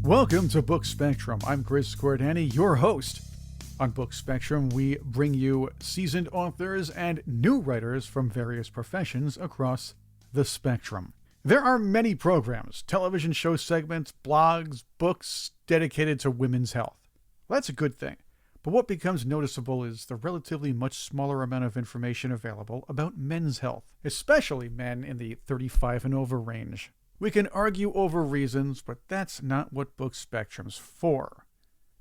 Welcome to Book Spectrum. I'm Chris Cordani, your host. On Book Spectrum, we bring you seasoned authors and new writers from various professions across the spectrum. There are many programs, television show segments, blogs, books dedicated to women's health. Well, that's a good thing. But what becomes noticeable is the relatively much smaller amount of information available about men's health, especially men in the 35 and over range. We can argue over reasons, but that's not what Book Spectrum's for.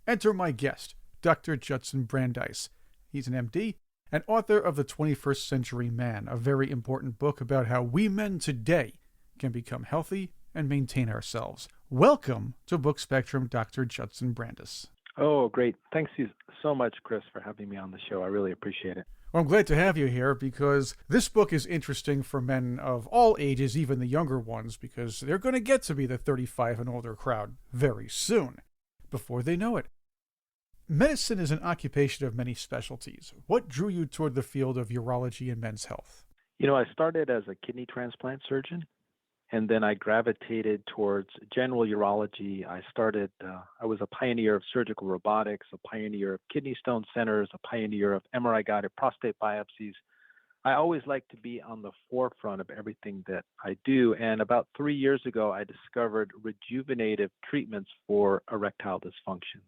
Enter my guest, Dr. Judson Brendeis. He's an MD and author of The 21st Century Man, a very important book about how we men today can become healthy and maintain ourselves. Welcome to Book Spectrum, Dr. Judson Brendeis. Oh, great. Thanks you so much, Chris, for having me on the show. I really appreciate it. Well, I'm glad to have you here because this book is interesting for men of all ages, even the younger ones, because they're going to get to be the 35 and older crowd very soon, before they know it. Medicine is an occupation of many specialties. What drew you toward the field of urology and men's health? You know, I started as a kidney transplant surgeon, and then I gravitated towards general urology. I was a pioneer of surgical robotics, a pioneer of kidney stone centers, a pioneer of MRI-guided prostate biopsies. I always like to be on the forefront of everything that I do. And about 3 years ago, I discovered rejuvenative treatments for erectile dysfunction,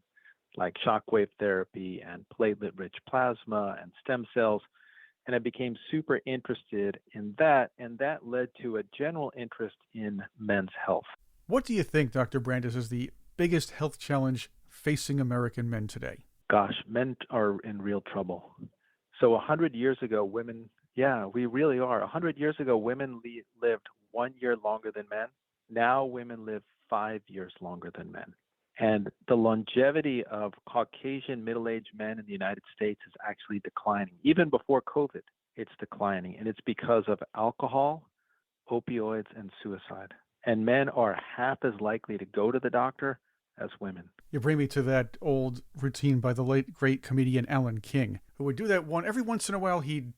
like shockwave therapy and platelet-rich plasma and stem cells. And I became super interested in that, and that led to a general interest in men's health. What do you think, Dr. Brandies, is the biggest health challenge facing American men today? Gosh, men are in real trouble. So 100 years ago, we really are. 100 years ago, women lived 1 year longer than men. Now women live 5 years longer than men. And the longevity of Caucasian middle-aged men in the United States is actually declining. Even before COVID, it's declining. And it's because of alcohol, opioids, and suicide. And men are half as likely to go to the doctor as women. You bring me to that old routine by the late, great comedian Alan King, who would do that every once in a while. He'd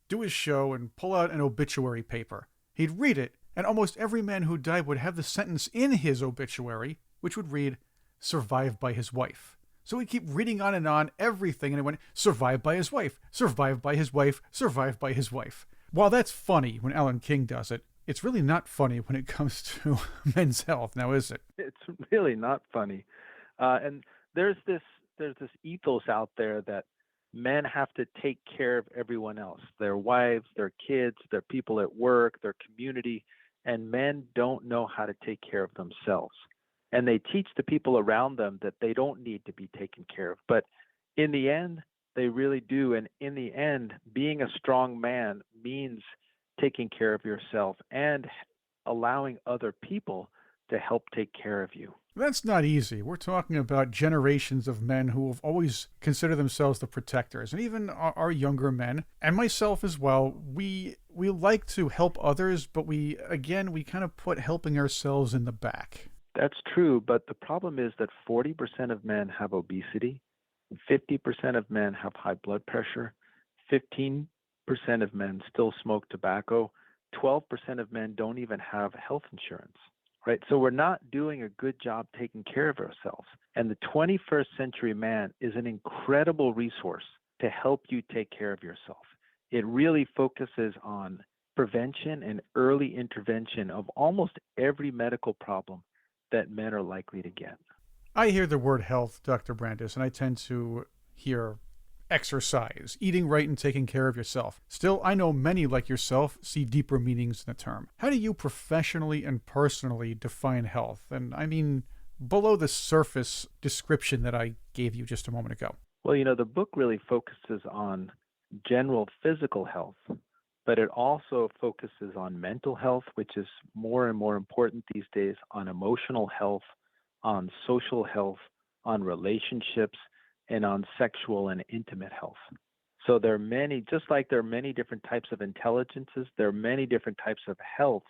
do his show and pull out an obituary paper. He'd read it, and almost every man who died would have the sentence in his obituary, which would read, survived by his wife. So he'd keep reading on everything, and it went, survived by his wife, survived by his wife, survived by his wife. While that's funny when Alan King does it, it's really not funny when it comes to men's health, now is it? It's really not funny. And there's this ethos out there that men have to take care of everyone else, their wives, their kids, their people at work, their community, and men don't know how to take care of themselves. And they teach the people around them that they don't need to be taken care of. But in the end, they really do. And in the end, being a strong man means taking care of yourself and allowing other people to help take care of you. That's not easy. We're talking about generations of men who have always considered themselves the protectors. And even our younger men, and myself as well, we like to help others, but we kind of put helping ourselves in the back. That's true, but the problem is that 40% of men have obesity, 50% of men have high blood pressure, 15% of men still smoke tobacco, 12% of men don't even have health insurance, right? So we're not doing a good job taking care of ourselves. And the 21st Century Man is an incredible resource to help you take care of yourself. It really focuses on prevention and early intervention of almost every medical problem that men are likely to get. I hear the word health, Dr. Brandeis, and I tend to hear exercise, eating right and taking care of yourself. Still, I know many like yourself see deeper meanings in the term. How do you professionally and personally define health? And I mean, below the surface description that I gave you just a moment ago. Well, the book really focuses on general physical health, but it also focuses on mental health, which is more and more important these days, on emotional health, on social health, on relationships, and on sexual and intimate health. So there are many, just like there are many different types of intelligences, there are many different types of healths.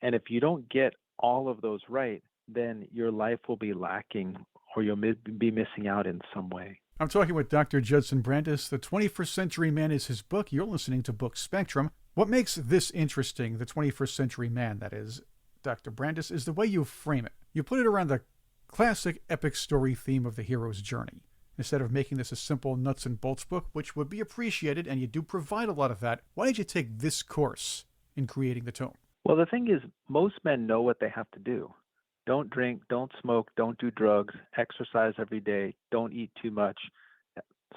And if you don't get all of those right, then your life will be lacking or you'll be missing out in some way. I'm talking with Dr. Judson Brendeis. The 21st Century Man is his book. You're listening to Book Spectrum. What makes this interesting, the 21st Century Man, that is, Dr. Brandeis, is the way you frame it. You put it around the classic epic story theme of the hero's journey. Instead of making this a simple nuts and bolts book, which would be appreciated, and you do provide a lot of that, why did you take this course in creating the tome? Well, the thing is, most men know what they have to do. Don't drink, don't smoke, don't do drugs, exercise every day, don't eat too much,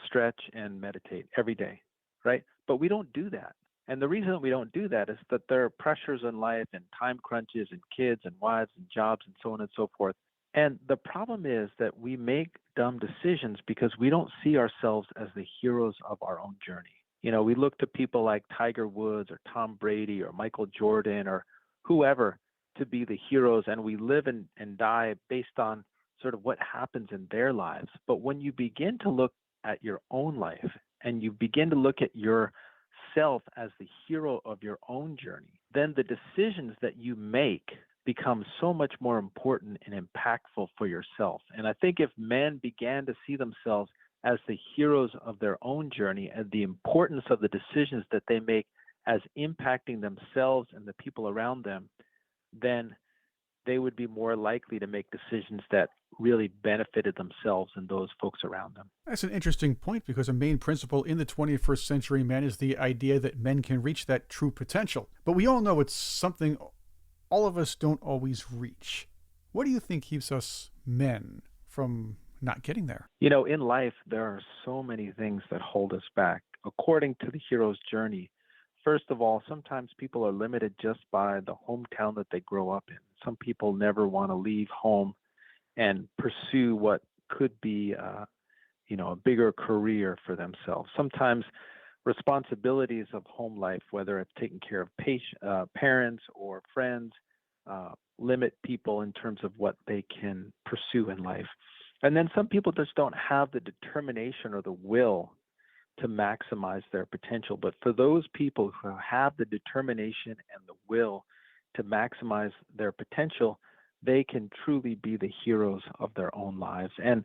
stretch and meditate every day, right? But we don't do that. And the reason that we don't do that is that there are pressures in life and time crunches and kids and wives and jobs and so on and so forth. And the problem is that we make dumb decisions because we don't see ourselves as the heroes of our own journey. We look to people like Tiger Woods or Tom Brady or Michael Jordan or whoever to be the heroes, and we live and die based on sort of what happens in their lives. But when you begin to look at your own life and you begin to look at yourself as the hero of your own journey, then the decisions that you make become so much more important and impactful for yourself. And I think if men began to see themselves as the heroes of their own journey and the importance of the decisions that they make as impacting themselves and the people around them, then they would be more likely to make decisions that really benefited themselves and those folks around them. That's an interesting point, because a main principle in the 21st century man is the idea that men can reach that true potential. But we all know it's something all of us don't always reach. What do you think keeps us men from not getting there? In life, there are so many things that hold us back. According to the hero's journey, first of all, sometimes people are limited just by the hometown that they grow up in. Some people never want to leave home and pursue what could be, a bigger career for themselves. Sometimes responsibilities of home life, whether it's taking care of parents or friends, limit people in terms of what they can pursue in life. And then some people just don't have the determination or the will to maximize their potential. But for those people who have the determination and the will to maximize their potential, they can truly be the heroes of their own lives. And,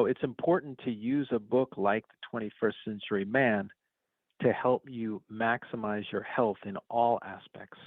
it's important to use a book like The 21st Century Man to help you maximize your health in all aspects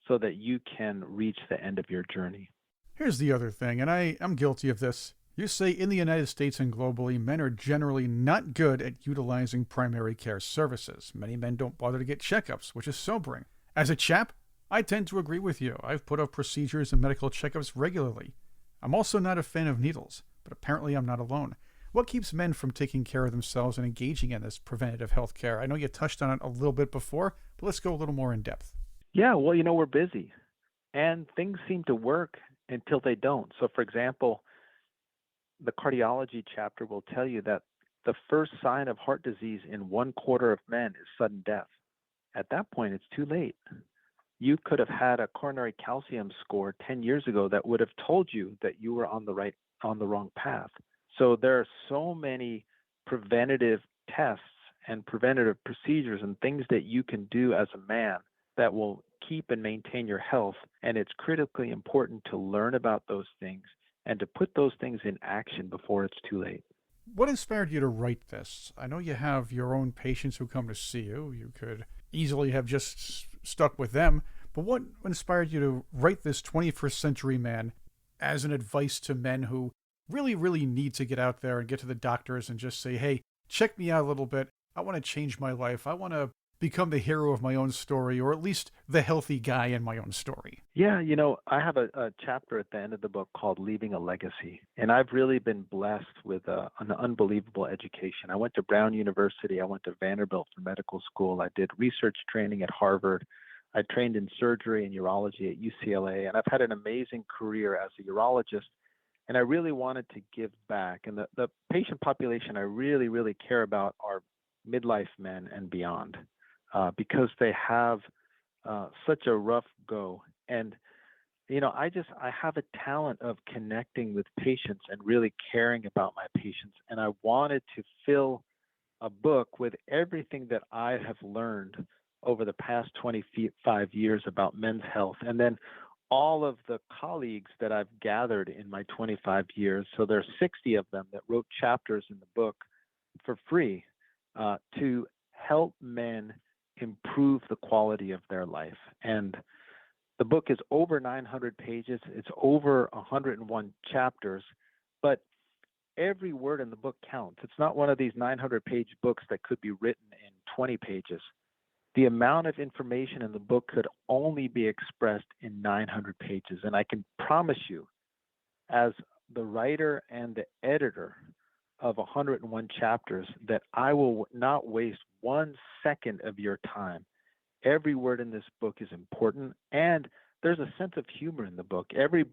so that you can reach the end of your journey. Here's the other thing, and I'm guilty of this. You say in the United States and globally, men are generally not good at utilizing primary care services. Many men don't bother to get checkups, which is sobering. As a chap, I tend to agree with you. I've put off procedures and medical checkups regularly. I'm also not a fan of needles, but apparently I'm not alone. What keeps men from taking care of themselves and engaging in this preventative health care? I know you touched on it a little bit before, but let's go a little more in depth. Yeah, well, we're busy, and things seem to work until they don't. So, for example, the cardiology chapter will tell you that the first sign of heart disease in 1/4 of men is sudden death. At that point, it's too late. You could have had a coronary calcium score 10 years ago that would have told you that you were on the wrong path. So there are so many preventative tests and preventative procedures and things that you can do as a man that will keep and maintain your health. And it's critically important to learn about those things and to put those things in action before it's too late. What inspired you to write this? I know you have your own patients who come to see you. You could easily have just stuck with them. But what inspired you to write this 21st Century Man as an advice to men who really, really need to get out there and get to the doctors and just say, hey, check me out a little bit. I want to change my life. I want to become the hero of my own story, or at least the healthy guy in my own story. Yeah, I have a chapter at the end of the book called Leaving a Legacy. And I've really been blessed with an unbelievable education. I went to Brown University. I went to Vanderbilt for medical school. I did research training at Harvard. I trained in surgery and urology at UCLA. And I've had an amazing career as a urologist. And I really wanted to give back. And the patient population I really, really care about are midlife men and beyond. Because they have such a rough go. And, I have a talent of connecting with patients and really caring about my patients. And I wanted to fill a book with everything that I have learned over the past 25 years about men's health. And then all of the colleagues that I've gathered in my 25 years. So there are 60 of them that wrote chapters in the book for free to help men improve the quality of their life. And The book is over 900 pages. It's over 101 chapters, but every word in the book counts. It's not one of these 900-page books that could be written in 20 pages. The amount of information in the book could only be expressed in 900 pages. And I can promise you, as the writer and the editor of 101 chapters, that I will not waste 1 second of your time. Every word in this book is important, and there's a sense of humor in the book. Every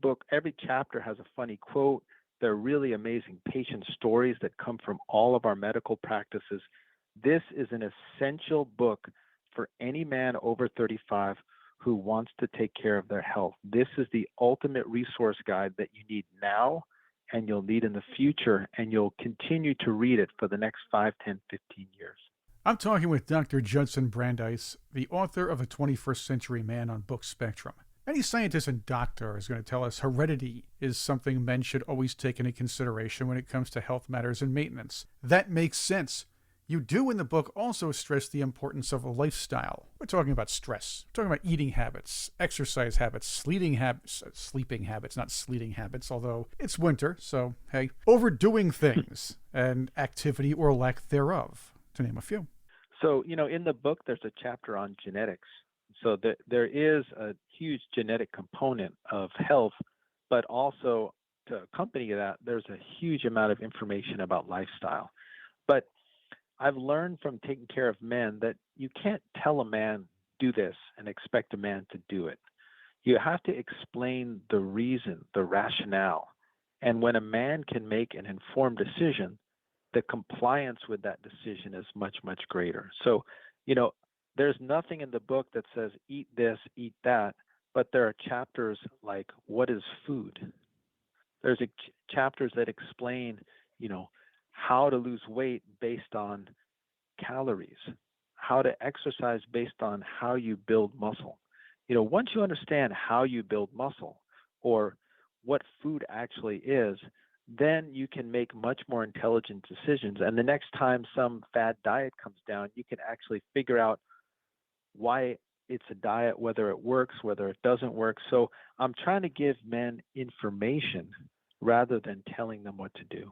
chapter has a funny quote. There are really amazing patient stories that come from all of our medical practices. This is an essential book for any man over 35 who wants to take care of their health. This is the ultimate resource guide that you need now, and you'll need in the future, and you'll continue to read it for the next 5, 10, 15 years. I'm talking with Dr. Judson Brendeis, the author of The 21st Century Man on Book Spectrum. Any scientist and doctor is going to tell us heredity is something men should always take into consideration when it comes to health matters and maintenance. That makes sense. You do in the book also stress the importance of a lifestyle. We're talking about stress. We're talking about eating habits, exercise habits, sleeping habits, not sleeting habits, although it's winter, so hey, overdoing things, and activity or lack thereof, to name a few. So, in the book, there's a chapter on genetics. So there is a huge genetic component of health, but also to accompany that, there's a huge amount of information about lifestyle. But I've learned from taking care of men that you can't tell a man, do this, and expect a man to do it. You have to explain the reason, the rationale. And when a man can make an informed decision, the compliance with that decision is much, much greater. So, there's nothing in the book that says eat this, eat that, but there are chapters like what is food? There's chapters that explain, how to lose weight based on calories, how to exercise based on how you build muscle. Once you understand how you build muscle or what food actually is, then you can make much more intelligent decisions. And the next time some fad diet comes down, you can actually figure out why it's a diet, whether it works, whether it doesn't work. So I'm trying to give men information rather than telling them what to do.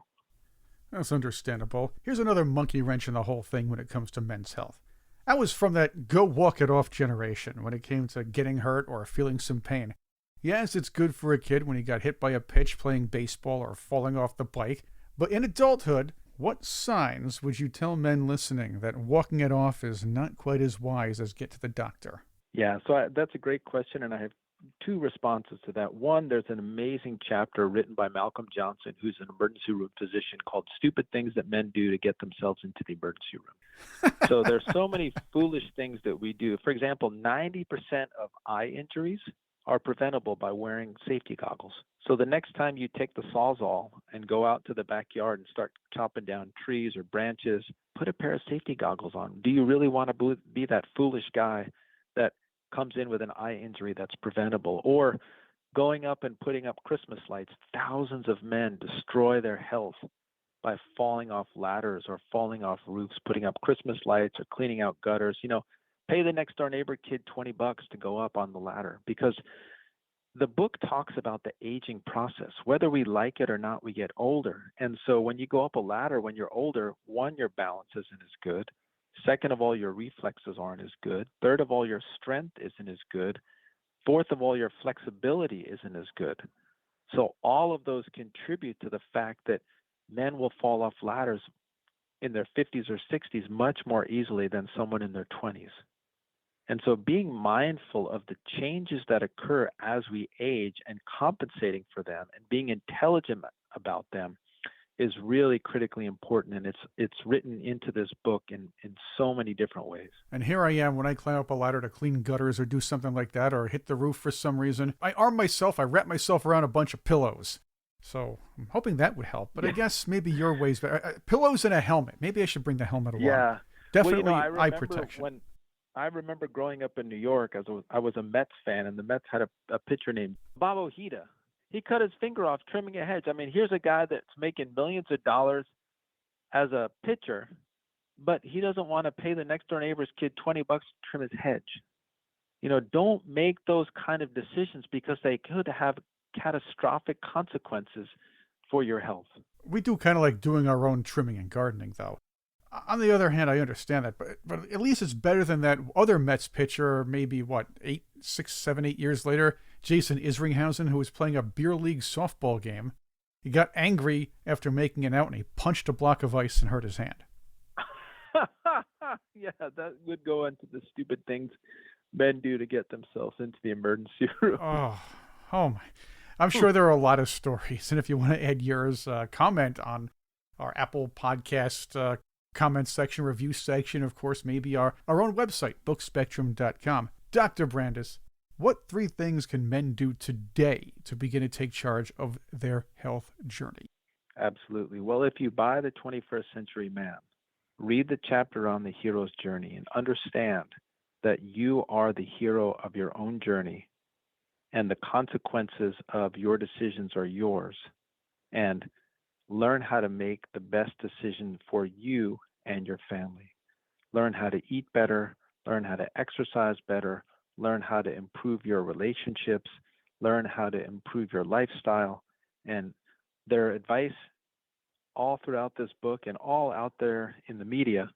That's understandable. Here's another monkey wrench in the whole thing when it comes to men's health. I was from that go walk it off generation when it came to getting hurt or feeling some pain. Yes, it's good for a kid when he got hit by a pitch playing baseball or falling off the bike, but in adulthood, what signs would you tell men listening that walking it off is not quite as wise as get to the doctor? Yeah, so that's a great question, and I have two responses to that. One, there's an amazing chapter written by Malcolm Johnson, who's an emergency room physician, called Stupid Things That Men Do to Get Themselves into the Emergency Room. So there's so many foolish things that we do. For example, 90% of eye injuries are preventable by wearing safety goggles. So the next time you take the Sawzall and go out to the backyard and start chopping down trees or branches, put a pair of safety goggles on. Do you really want to be that foolish guy that comes in with an eye injury that's preventable? Or going up and putting up Christmas lights. Thousands of men destroy their health by falling off ladders or falling off roofs, putting up Christmas lights or cleaning out gutters. Pay the next door neighbor kid $20 to go up on the ladder, because the book talks about the aging process. Whether we like it or not, we get older. And so when you go up a ladder when you're older, one, your balance isn't as good. Second of all, your reflexes aren't as good. Third of all, your strength isn't as good. Fourth of all, your flexibility isn't as good. So all of those contribute to the fact that men will fall off ladders in their 50s or 60s much more easily than someone in their 20s. And so being mindful of the changes that occur as we age and compensating for them and being intelligent about them is really critically important. And it's written into this book in so many different ways. And here I am when I climb up a ladder to clean gutters or do something like that or hit the roof for some reason. I arm myself, I wrap myself around a bunch of pillows. So I'm hoping that would help. But yeah. I guess maybe your ways, pillows and a helmet. Maybe I should bring the helmet along. Yeah. Definitely eye protection. I remember growing up in New York, I was a Mets fan, and the Mets had a pitcher named Bob Ojeda. He cut his finger off trimming a hedge. I mean, here's a guy that's making millions of dollars as a pitcher, but he doesn't want to pay the next door neighbor's kid $20 to trim his hedge. Don't make those kind of decisions because they could have catastrophic consequences for your health. We do kind of like doing our own trimming and gardening, though. On the other hand, I understand that, but at least it's better than that other Mets pitcher, maybe, 8 years later, Jason Isringhausen, who was playing a beer league softball game. He got angry after making an out, and he punched a block of ice and hurt his hand. Yeah, that would go into the stupid things men do to get themselves into the emergency room. Oh my. I'm sure there are a lot of stories, and if you want to add yours, comment on our Apple Podcast comment section, review section, of course, maybe our own website, bookspectrum.com. Dr. Brandeis, what 3 things can men do today to begin to take charge of their health journey? Absolutely. Well, if you buy the 21st Century Man, read the chapter on the hero's journey and understand that you are the hero of your own journey and the consequences of your decisions are yours, and learn how to make the best decision for you and your family. Learn how to eat better, learn how to exercise better, learn how to improve your relationships, learn how to improve your lifestyle. And their advice all throughout this book and all out there in the media.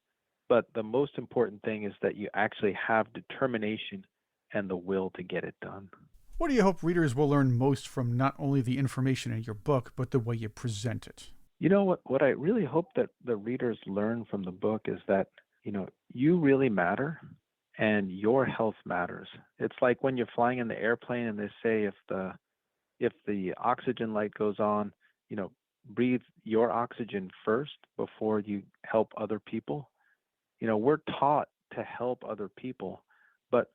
But the most important thing is that you actually have determination and the will to get it done. What do you hope readers will learn most from not only the information in your book, but the way you present it? What I really hope that the readers learn from the book is that, you really matter and your health matters. It's like when you're flying in the airplane and they say if the oxygen light goes on, breathe your oxygen first before you help other people. We're taught to help other people, but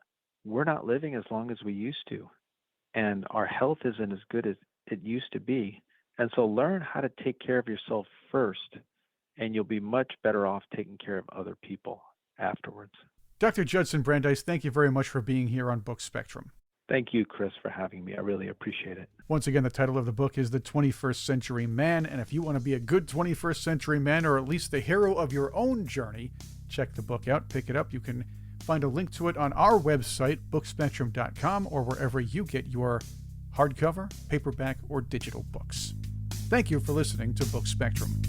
we're not living as long as we used to. And our health isn't as good as it used to be. And so learn how to take care of yourself first, and you'll be much better off taking care of other people afterwards. Dr. Judson Brendeis, thank you very much for being here on Book Spectrum. Thank you, Chris, for having me. I really appreciate it. Once again, the title of the book is The 21st Century Man, and if you want to be a good 21st century man, or at least the hero of your own journey, check the book out, pick it up. You can find a link to it on our website, bookspectrum.com, or wherever you get your hardcover, paperback, or digital books. Thank you for listening to Book Spectrum.